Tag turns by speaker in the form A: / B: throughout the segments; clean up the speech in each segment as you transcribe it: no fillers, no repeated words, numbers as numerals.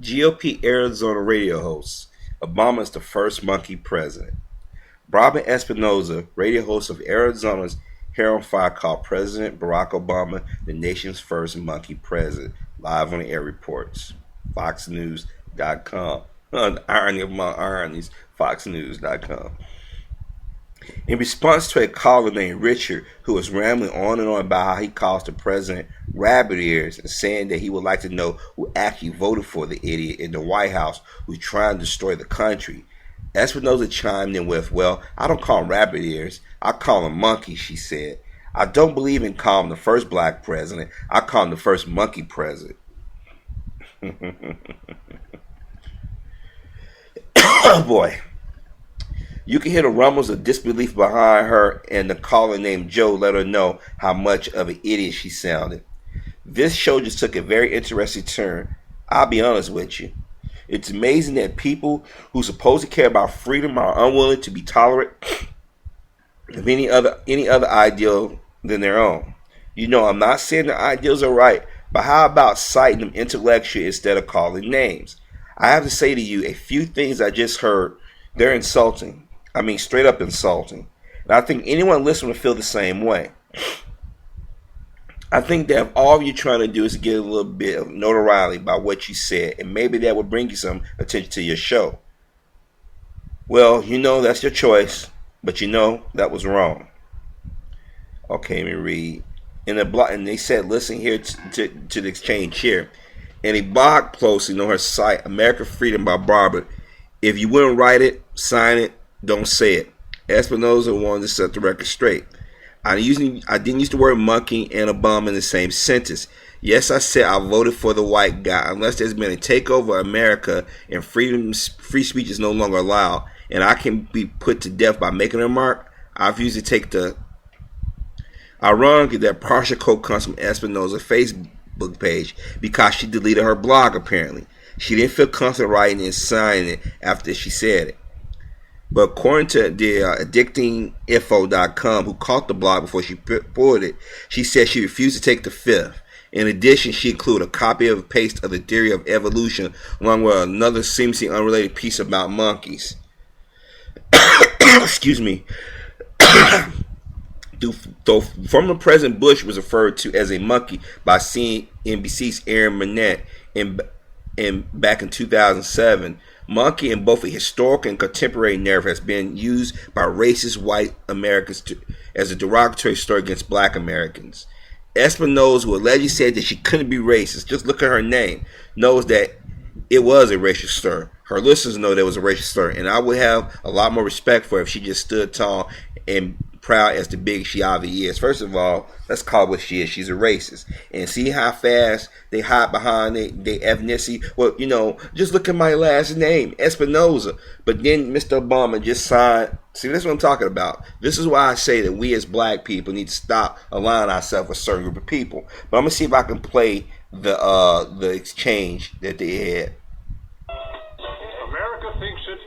A: GOP Arizona radio host. Obama is the first monkey president. Robin Espinoza, radio host of Arizona's Hair on Fire, called President Barack Obama the nation's first monkey president. Live on the air reports. FoxNews.com. The irony of my ironies, FoxNews.com. In response to a caller named Richard, who was rambling on and on about how he calls the president rabbit ears and saying that he would like to know who actually voted for the idiot in the White House who's trying to destroy the country, Espinoza chimed in with, "Well, I don't call him rabbit ears. I call him monkey," she said. "I don't believe in calling him the first black president. I call him the first monkey president." Oh boy. You can hear the rumbles of disbelief behind her, and the caller named Joe let her know how much of an idiot she sounded. This show just took a very interesting turn. I'll be honest with you. It's amazing that people who supposed to care about freedom are unwilling to be tolerant of any other ideal than their own. You know, I'm not saying the ideals are right, but how about citing them intellectually instead of calling names? I have to say to you, a few things I just heard, they're insulting. I mean, straight up insulting. And I think anyone listening will feel the same way. I think that if all you're trying to do is get a little bit of notoriety by what you said, and maybe that would bring you some attention to your show. Well, you know, that's your choice, but you know that was wrong. Okay, let me read. In the blog, and they said, listen here to the exchange here. In a blog posting on her site, American Freedom by Barbara, if you wouldn't write it, sign it, don't say it. Espinoza wanted to set the record straight. I didn't use the word monkey and Obama in the same sentence. Yes, I said I voted for the white guy. Unless there's been a takeover of America and free speech is no longer allowed, and I can be put to death by making a remark, I refuse to take the... Ironically, that partial quote comes from Espinoza's Facebook page because she deleted her blog, apparently. She didn't feel comfortable writing and signing it after she said it. But according to the addictinginfo.com, who caught the blog before she pulled it, she said she refused to take the fifth. In addition, she included a copy of a paste of the theory of evolution along with another seemingly unrelated piece about monkeys. Excuse me. Though former President Bush was referred to as a monkey by CNBC's Aaron Manette back in 2007, monkey in both a historical and contemporary narrative has been used by racist white Americans as a derogatory story against black Americans. Espinoza, who allegedly said that she couldn't be racist, just look at her name, knows that it was a racial slur. Her listeners know there was a racial slur, and I would have a lot more respect for her if she just stood tall and proud as the big she obviously is. First of all, let's call it what she is. She's a racist. And see how fast they hide behind their ethnicity? Well, you know, just look at my last name, Espinoza. But then Mr. Obama just signed. See, that's what I'm talking about. This is why I say that we as black people need to stop aligning ourselves with a certain group of people. But I'm going to see if I can play the exchange that they had.
B: America thinks it.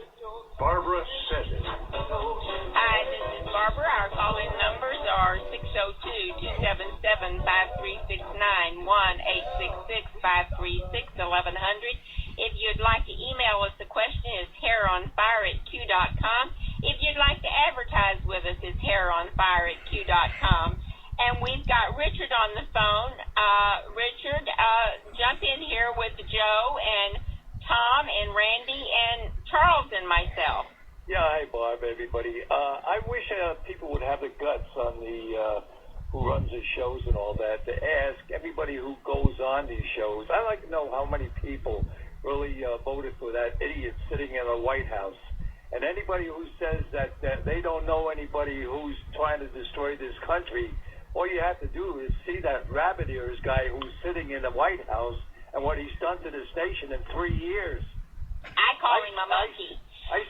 B: Barbara says it.
C: Hi, this is Barbara. Our calling numbers are 602-277-5369, 1-866-536-1100. If you'd like to email us, the question is haironfire@q.com. If you'd like to advertise with us, it's haironfire@q.com. And we've got Richard on the phone. Richard, jump in here with Joe and Tom and Randy and Charles and myself.
B: Yeah, hi, Barb, everybody. I wish people would have the guts on the who runs the shows and all that to ask everybody who goes on these shows. I'd like to know how many people really voted for that idiot sitting in the White House. And anybody who says that they don't know anybody who's trying to destroy this country, all you have to do is see that rabbit ears guy who's sitting in the White House and what he's done to this nation in 3 years.
C: I call him a monkey.
B: I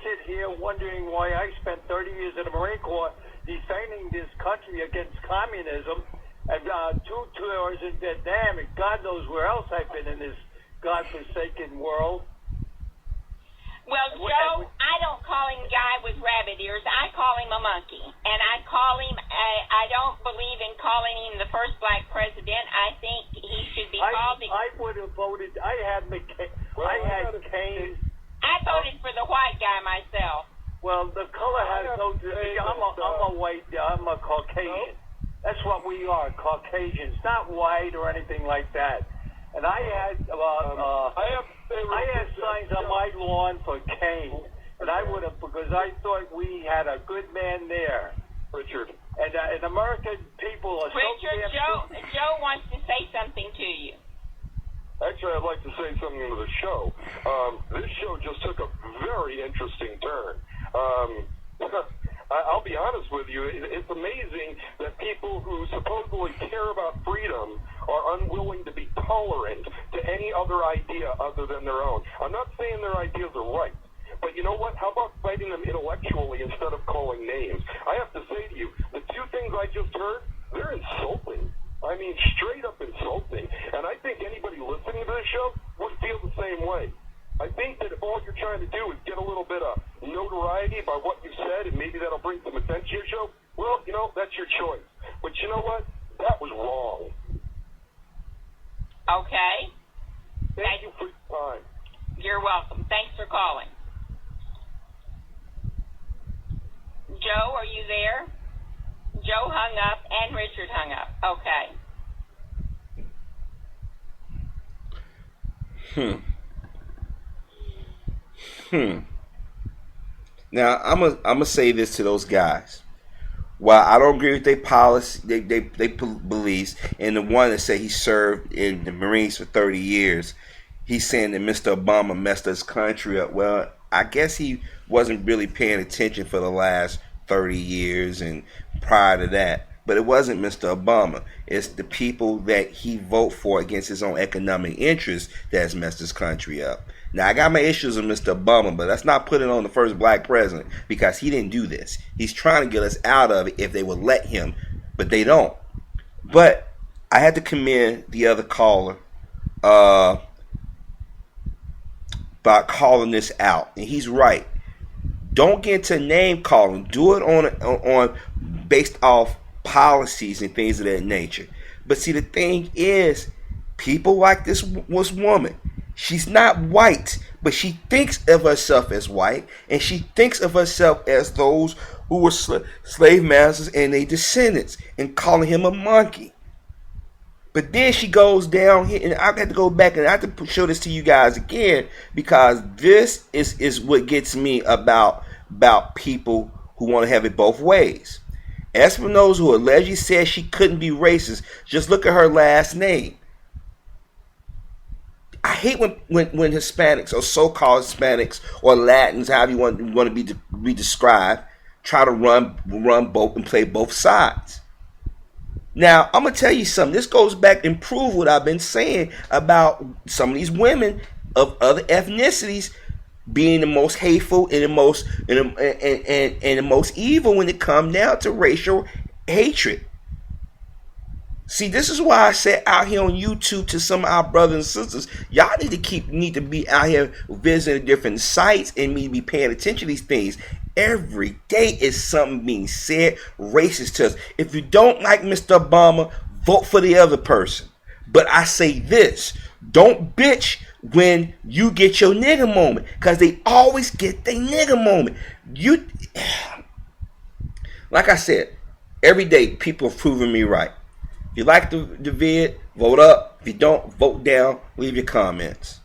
B: sit here wondering why I spent 30 years in the Marine Corps defending this country against communism, and 2 tours in Vietnam, and God knows where else I've been in this godforsaken world.
C: Well, Joe, I don't call him guy with rabbit ears. I call him a monkey. And I call him, I don't believe in calling him the first black president. I think he should be called the...
B: I would have voted, I had Kane.
C: I voted for the white guy myself.
B: Well, the color has no... I'm a Caucasian. That's what we are, Caucasians. Not white or anything like that. And I had signs on my lawn for Kane, and I would have, because I thought we had a good man there, Richard. And American people are
C: Richard, Joe wants to say something to you.
D: Actually, I'd like to say something to the show. This show just took a very interesting turn. I'll be honest with you, it's amazing that people who supposedly care about freedom are unwilling to be tolerant to any other idea other than their own. I'm not saying their ideas are right, but you know what? How about fighting them intellectually instead of calling names? I have to say to you, the two things I just heard, they're insulting. I mean, straight up insulting. And I think anybody listening to this show would feel the same way. I think that if all you're trying to do is get a little bit of notoriety by what you said, and maybe that'll bring some attention to your show, well, you know, that's your choice. But you know what? That was wrong.
C: Okay.
D: Thank you for your time.
C: You're welcome. Thanks for calling. Joe, are you there? Joe hung up and Richard hung up. Okay.
A: Now I'm gonna say this to those guys. While I don't agree with their policy, they beliefs, and the one that said he served in the Marines for 30 years, he's saying that Mr. Obama messed his country up. Well, I guess he wasn't really paying attention for the last 30 years and prior to that. But it wasn't Mr. Obama. It's the people that he vote for against his own economic interests that's messed his country up. Now, I got my issues with Mr. Obama, but let's not put it on the first black president because he didn't do this. He's trying to get us out of it if they would let him, but they don't. But I had to commend the other caller about calling this out, and he's right. Don't get into name calling. Do it on based off policies and things of that nature. But see, the thing is, people like this woman. She's not white, but she thinks of herself as white, and she thinks of herself as those who were slave masters and their descendants, and calling him a monkey. But then she goes down here, and I have to go back and I have to show this to you guys again, because this is what gets me about people who want to have it both ways. Espinosa, who allegedly said she couldn't be racist, just look at her last name. I hate when Hispanics or so-called Hispanics or Latins, however you want to be described, try to run both and play both sides. Now, I'm going to tell you something. This goes back and prove what I've been saying about some of these women of other ethnicities being the most hateful and the most evil when it comes down to racial hatred. See, this is why I said out here on YouTube to some of our brothers and sisters, y'all need to be out here visiting different sites and be paying attention to these things. Every day is something being said racist to us. If you don't like Mr. Obama, vote for the other person. But I say this, don't bitch when you get your nigga moment, because they always get their nigga moment. Like I said, every day people are proving me right. If you like the vid, vote up. If you don't, vote down. Leave your comments.